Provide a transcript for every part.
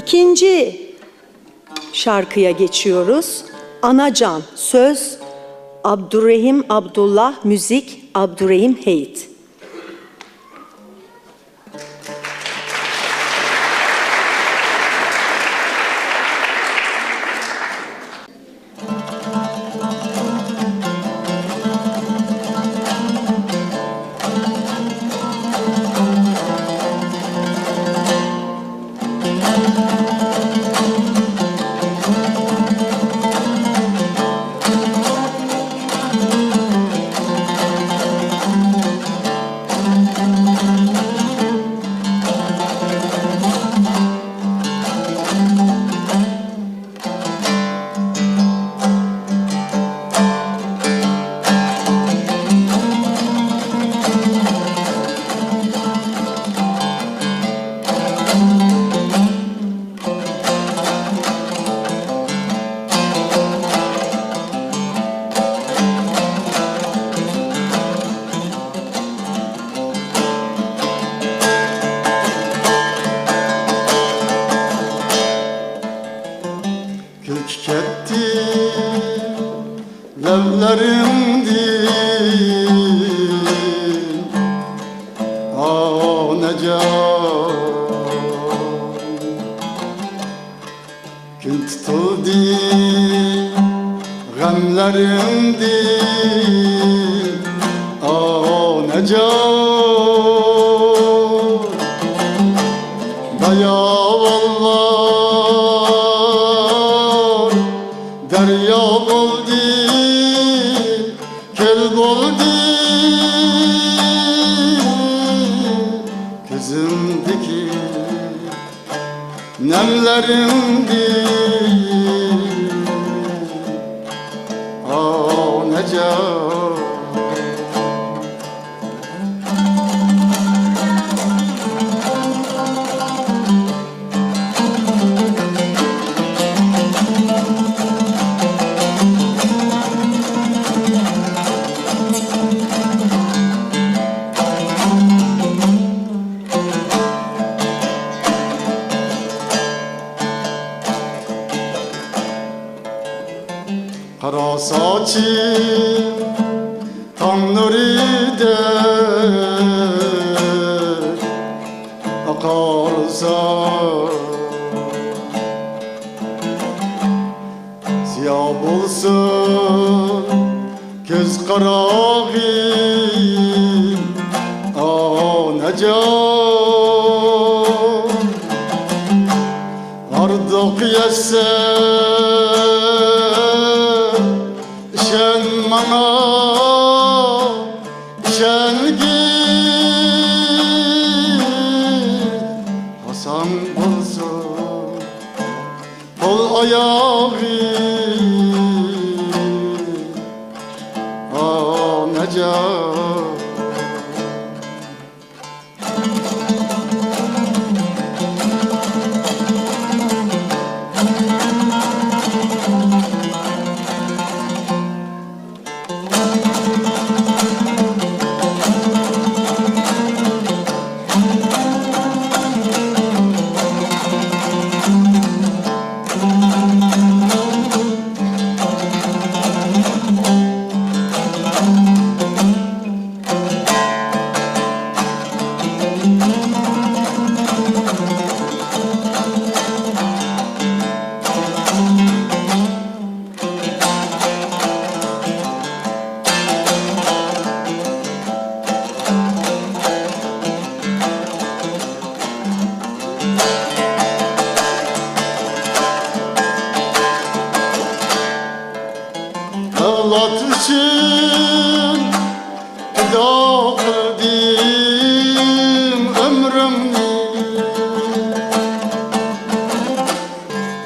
İkinci şarkıya geçiyoruz. Anacan, söz Abdurrahim Abdullah, müzik Abdurrahim Heyit. Kara saçım tam nuridir, akarsa siyah bulsun göz kararı, necan ardık yeser Hasan bulsun kol ayağı, necan Evlat için feda kıldım ömrümü,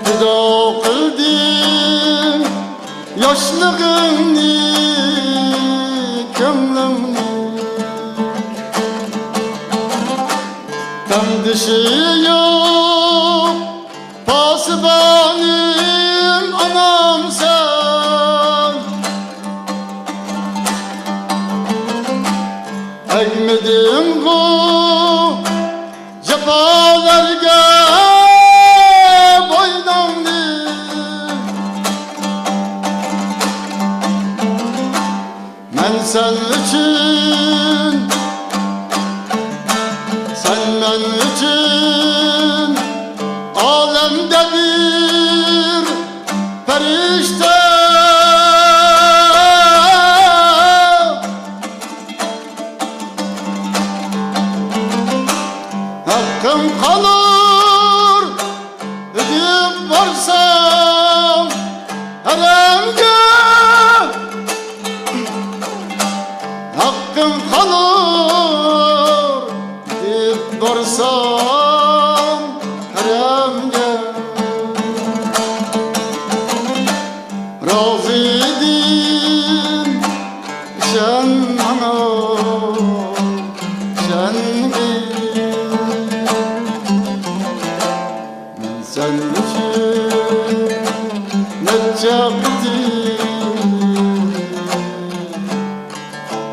feda kıldım yaşlığımı, kömlümü. Tem dişi yok pasibanım, anam sen. Ekmedim bu cefalarga, alemde bir perişte hakkım kalır gidip varsam haremge hakkım kalır gidip varsam haremge razı edin sen bana sen sen için ne çektim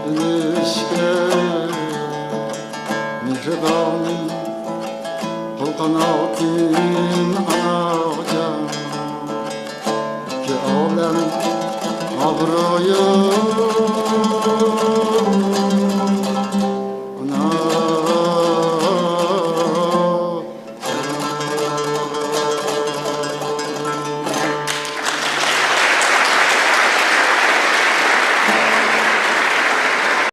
ilişki mihribanım kol kanatin anacan ki alem abroyu